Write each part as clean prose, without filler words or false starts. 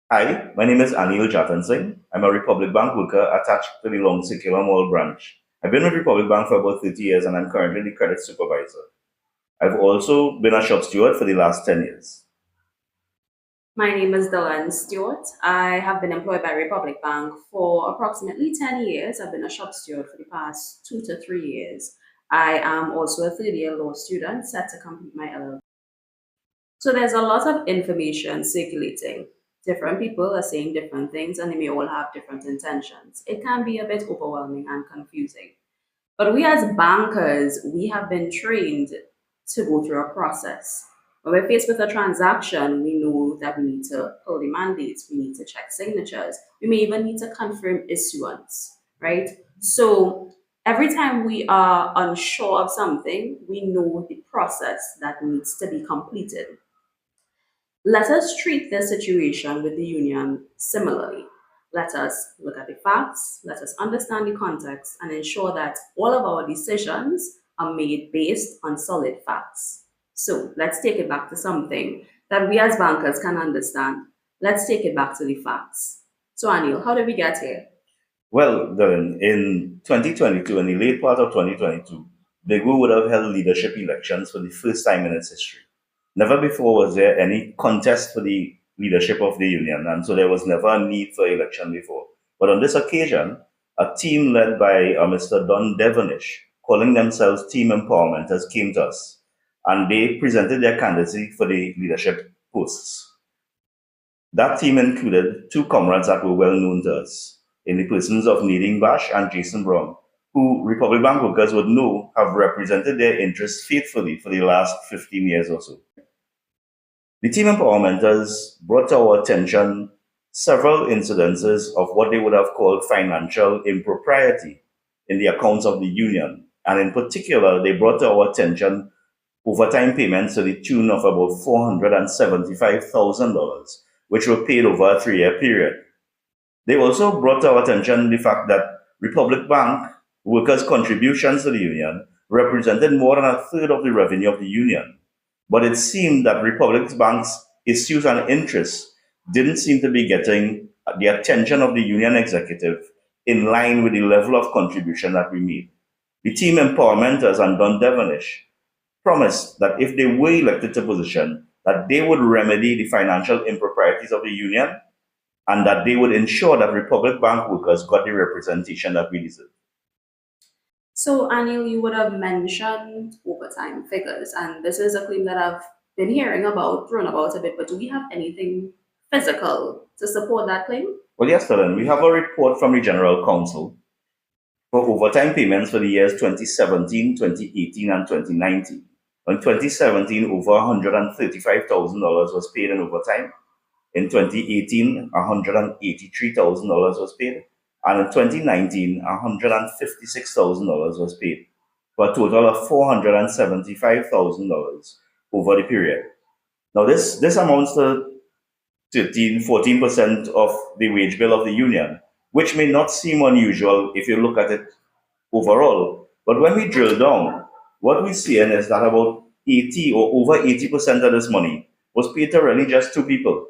Hi, my name is Anil Jatan Singh. I'm a Republic Bank worker attached to the Long Circular Mall branch. I've been with Republic Bank for about 30 years and I'm currently the credit supervisor. I've also been a shop steward for the last 10 years. My name is Dylan Stewart. I have been employed by Republic Bank for approximately 10 years. I've been a shop steward for the past 2 to 3 years. I am also a third-year law student set to complete my LLB. So there's a lot of information circulating. Different people are saying different things and they may all have different intentions. It can be a bit overwhelming and confusing. But we as bankers, we have been trained to go through a process. When we're faced with a transaction, we know that we need to pull the mandates, we need to check signatures, we may even need to confirm issuance, right? So every time we are unsure of something, we know the process that needs to be completed. Let us treat this situation with the union similarly. Let us look at the facts, let us understand the context, and ensure that all of our decisions are made based on solid facts. So let's take it back to something that we as bankers can understand. Let's take it back to the facts. So, Anil, how did we get here? Well, Dylan, in 2022, in the late part of 2022, BIGWU would have held leadership elections for the first time in its history. Never before was there any contest for the leadership of the union, and so there was never a need for election before. But on this occasion, a team led by Mr. Don Devonish, calling themselves Team Empowermenters, came to us, and they presented their candidacy for the leadership posts. That team included two comrades that were well known to us, in the persons of Nadine Bash and Jason Brown, who Republic Bank workers would know have represented their interests faithfully for the last 15 years or so. The team empowermenters brought to our attention several incidences of what they would have called financial impropriety in the accounts of the union. And in particular, they brought to our attention overtime payments to the tune of about $475,000, which were paid over a 3 year period. They also brought to our attention the fact that Republic Bank workers' contributions to the union represented more than a third of the revenue of the union. But it seemed that Republic Bank's issues and interests didn't seem to be getting the attention of the union executive in line with the level of contribution that we made. The team empowermenters and Don Devonish promised that if they were elected to position, that they would remedy the financial improprieties of the union and that they would ensure that Republic Bank workers got the representation that we deserve. So, Anil, you would have mentioned overtime figures, and this is a claim that I've been hearing about, thrown about a bit, but do we have anything physical to support that claim? Well, yes, Dylan, we have a report from the General Counsel for overtime payments for the years 2017, 2018, and 2019. In 2017, over $135,000 was paid in overtime. In 2018, $183,000 was paid. And in 2019, $156,000 was paid, for a total of $475,000 over the period. Now, this amounts to 14% of the wage bill of the union, which may not seem unusual if you look at it overall. But when we drill down, what we're seeing is that about 80 or over 80% of this money was paid to really just two people.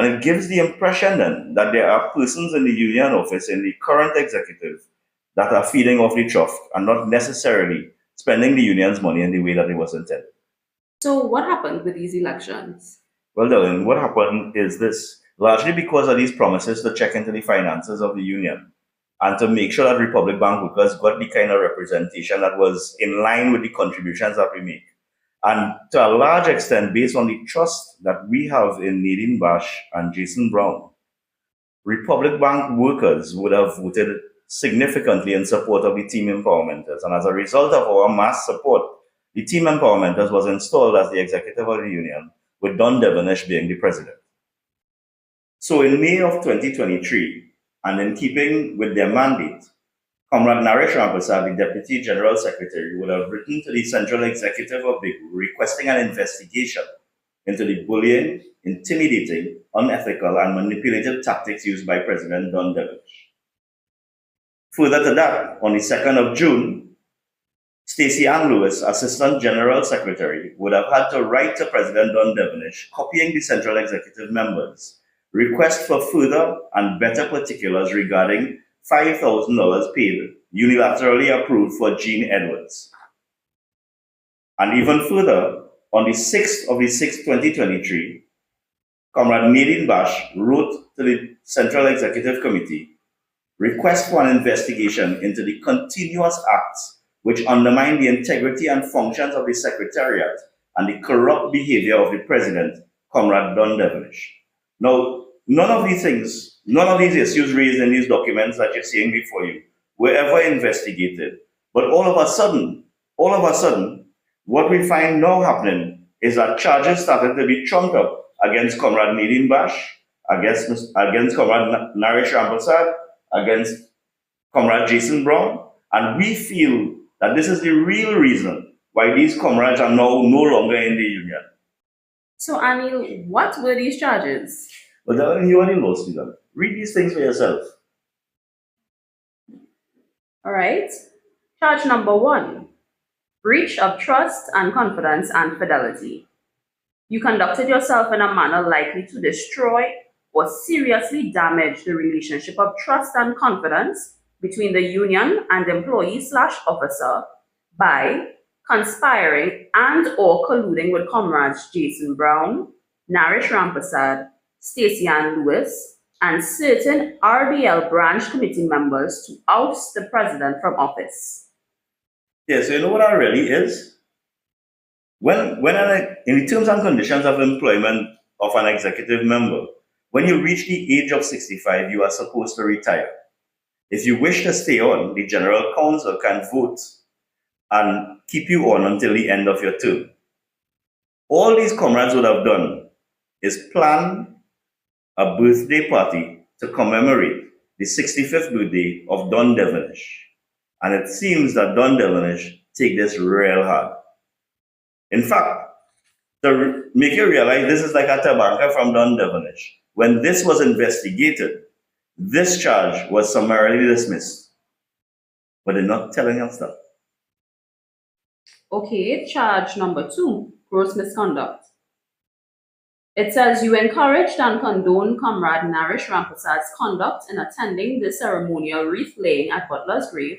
And it gives the impression then that there are persons in the union office, in the current executive, that are feeding off the trough and not necessarily spending the union's money in the way that it was intended. So, what happened with these elections? Well, Dylan, what happened is this largely because of these promises to check into the finances of the union and to make sure that Republic Bank workers got the kind of representation that was in line with the contributions that we make. And to a large extent, based on the trust that we have in Nadine Bash and Jason Brown, Republic Bank workers would have voted significantly in support of the team empowermenters. And as a result of our mass support, the team empowermenters was installed as the executive of the union, with Don Devonish being the president. So in May of 2023, and in keeping with their mandate, Comrade Naresh Rampersad, the Deputy General Secretary, would have written to the Central Executive of BIGWU requesting an investigation into the bullying, intimidating, unethical, and manipulative tactics used by President Don Devonish. Further to that, on the 2nd of June, Stacey Ann Lewis, Assistant General Secretary, would have had to write to President Don Devonish, copying the Central Executive members, request for further and better particulars regarding $5,000 paid unilaterally approved for Gene Edwards. And even further, on the 6th of the 6th, 2023, Comrade Nadine Bash wrote to the Central Executive Committee, request for an investigation into the continuous acts which undermine the integrity and functions of the Secretariat and the corrupt behavior of the President, Comrade Don Devonish. Now, none of these things, none of these issues raised in these documents that you're seeing before you were ever investigated. But all of a sudden, what we find now happening is that charges started to be trumped up against Comrade Nadine Bash, against Comrade Naresh Rampersad, against Comrade Jason Brown, and we feel that this is the real reason why these comrades are now no longer in the union. So, Anil, what were these charges? But you are the law student. Read these things for yourself. All right. Charge number 1, breach of trust and confidence and fidelity. You conducted yourself in a manner likely to destroy or seriously damage the relationship of trust and confidence between the union and employee/officer by conspiring and or colluding with comrades Jason Brown, Naresh Rampersad, Stacey Ann Lewis, and certain RBL branch committee members to oust the president from office. Yeah, so you know what that really is? In the terms and conditions of employment of an executive member, when you reach the age of 65, you are supposed to retire. If you wish to stay on, the General Council can vote and keep you on until the end of your term. All these comrades would have done is plan a birthday party to commemorate the 65th birthday of Don Devonish. And it seems that Don Devonish take this real hard. In fact, to make you realize this is like a tabanka from Don Devonish. When this was investigated, this charge was summarily dismissed. But they're not telling us that. Okay, charge number 2, gross misconduct. It says you encouraged and condoned Comrade Naresh Rampersad's conduct in attending the ceremonial wreath laying at Butler's grave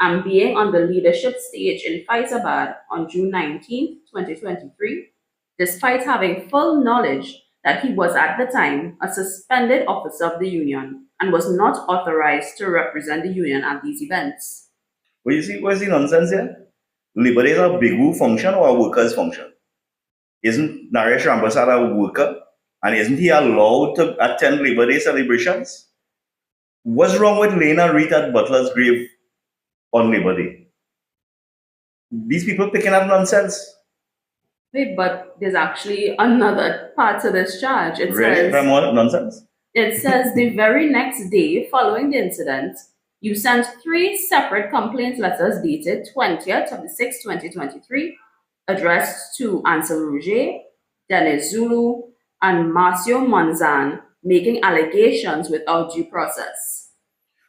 and being on the leadership stage in Faizabad on June 19, 2023, despite having full knowledge that he was at the time a suspended officer of the union and was not authorized to represent the union at these events. Well, you see, what's the nonsense here? Labor Day is a BIGWU function or a workers' function? Isn't Naresh Rampersad a worker? And isn't he allowed to attend Labor Day celebrations? What's wrong with laying a wreath at Butler's grave on Labor Day? These people picking up nonsense. Wait, but there's actually another part to this charge. Really? More nonsense? It says the very next day following the incident, you sent 3 separate complaint letters dated 20th of the 6th, 2023, addressed to Ansel Rouget, Dennis Zulu, and Marcio Monzan, making allegations without due process.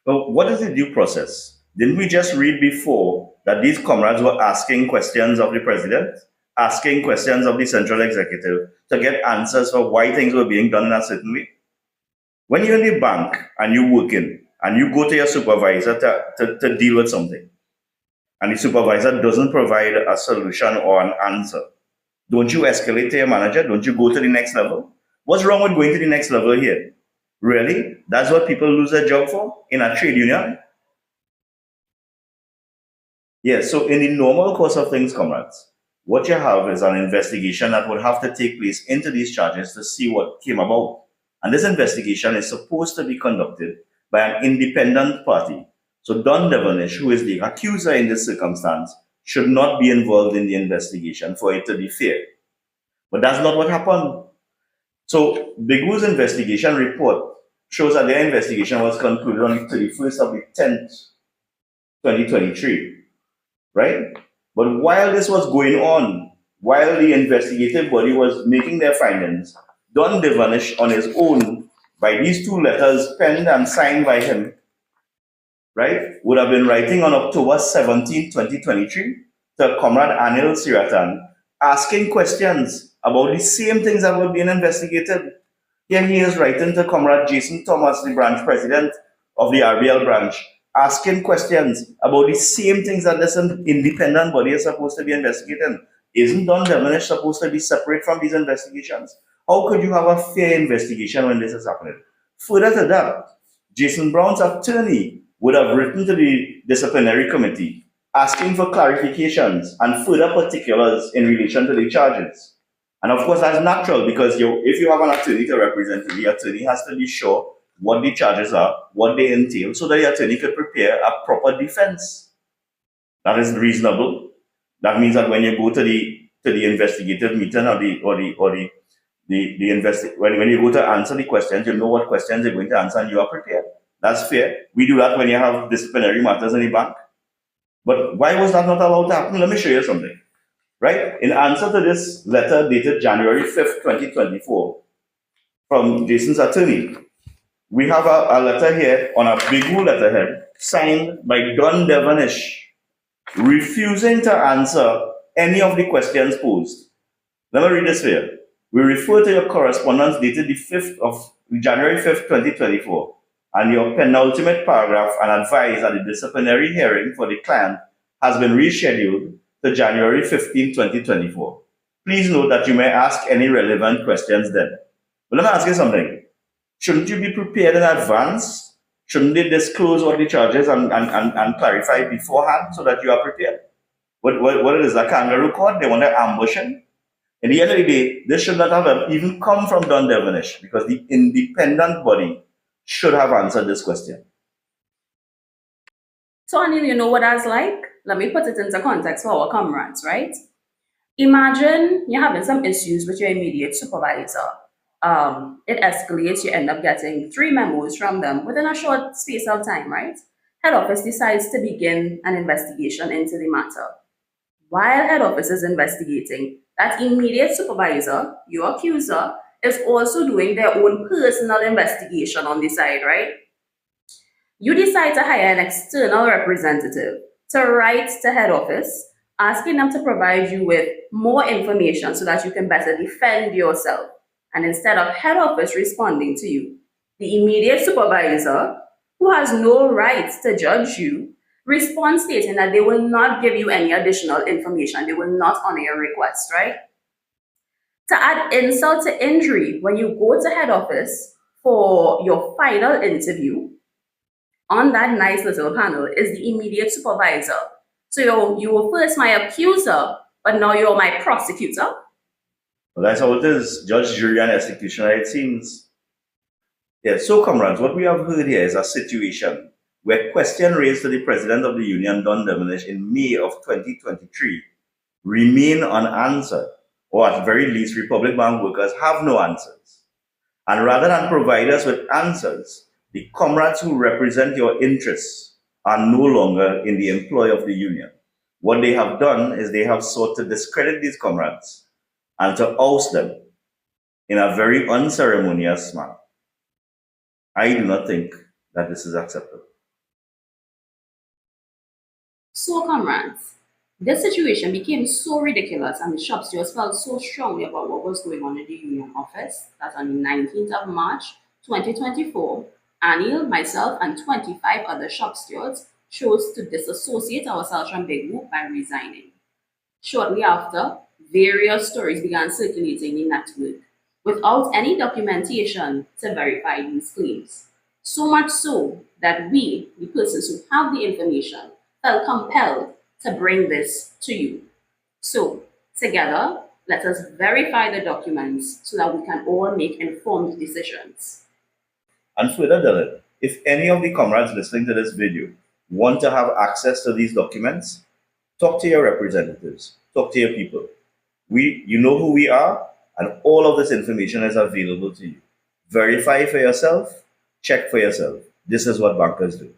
Well, what is the due process? Didn't we just read before that these comrades were asking questions of the president, asking questions of the central executive to get answers for why things were being done in a certain way? When you're in the bank and you're working and you go to your supervisor to deal with something, and the supervisor doesn't provide a solution or an answer, don't you escalate to your manager? Don't you go to the next level? What's wrong with going to the next level here? Really? That's what people lose their job for in a trade union? Yes, so in the normal course of things, comrades, what you have is an investigation that would have to take place into these charges to see what came about. And this investigation is supposed to be conducted by an independent party. So Don Devonish, who is the accuser in this circumstance, should not be involved in the investigation for it to be fair. But that's not what happened. So BIGWU's investigation report shows that their investigation was concluded on the 31st of the 10th, 2023, right? But while this was going on, while the investigative body was making their findings, Don Devonish on his own, by these 2 letters penned and signed by him, right, would have been writing on October 17, 2023 to Comrade Anil Siratan, asking questions about the same things that were being investigated. Here he is writing to Comrade Jason Thomas, the branch president of the RBL branch, asking questions about the same things that this independent body is supposed to be investigating. Isn't Don Devonish supposed to be separate from these investigations? How could you have a fair investigation when this is happening? Further to that, Jason Brown's attorney would have written to the disciplinary committee asking for clarifications and further particulars in relation to the charges. And of course, that's natural because if you have an attorney to represent you, the attorney has to be sure what the charges are, what they entail, so that the attorney could prepare a proper defense. That is reasonable. That means that when you go to the investigative meeting when you go to answer the questions, you know what questions you're going to answer and you are prepared. That's fair. We do that when you have disciplinary matters in the bank. But why was that not allowed to happen? Let me show you something. Right? In answer to this letter dated January 5th, 2024, from Jason's attorney, we have a letter here on a BIGWU letterhead signed by Don Devonish, refusing to answer any of the questions posed. Let me read this here. We refer to your correspondence dated January 5th, 2024, and your penultimate paragraph and advise that the disciplinary hearing for the client has been rescheduled to January 15, 2024. Please note that you may ask any relevant questions then. But let me ask you something. Shouldn't you be prepared in advance? Shouldn't they disclose what the charges and clarify beforehand so that you are prepared? What it is, a kangaroo court? They want to ambush him? At the end of the day, this should not have even come from Don Devonish because the independent body should have answered this question. So, Anil, you know what that's like? Let me put it into context for our comrades, right? Imagine you're having some issues with your immediate supervisor. It escalates, you end up getting 3 memos from them within a short space of time, right? Head office decides to begin an investigation into the matter. While head office is investigating, that immediate supervisor, your accuser, is also doing their own personal investigation on the side, right? You decide to hire an external representative to write to head office, asking them to provide you with more information so that you can better defend yourself. And instead of head office responding to you, the immediate supervisor, who has no right to judge you, responds stating that they will not give you any additional information. They will not honor your request, right? To add insult to injury, when you go to head office for your final interview, on that nice little panel is the immediate supervisor. So you were first my accuser, but now you're my prosecutor. Well, that's how it is. Judge, jury, and executioner, it seems. Yes, so comrades, what we have heard here is a situation where question raised to the President of the Union, Don Devonish, in May of 2023 remain unanswered, or at very least, Republic Bank workers have no answers. And rather than provide us with answers, the comrades who represent your interests are no longer in the employ of the union. What they have done is they have sought to discredit these comrades and to oust them in a very unceremonious manner. I do not think that this is acceptable. So, comrades, this situation became so ridiculous and the shop stewards felt so strongly about what was going on in the union office that on the 19th of March 2024, Anil, myself, and 25 other shop stewards chose to disassociate ourselves from BIGWU by resigning. Shortly after, various stories began circulating in the network without any documentation to verify these claims. So much so that we, the persons who have the information, felt compelled to bring this to you. So, together, let us verify the documents so that we can all make informed decisions. And further, Dylan, if any of the comrades listening to this video want to have access to these documents, talk to your representatives, talk to your people. You know who we are, and all of this information is available to you. Verify for yourself, check for yourself. This is what bankers do.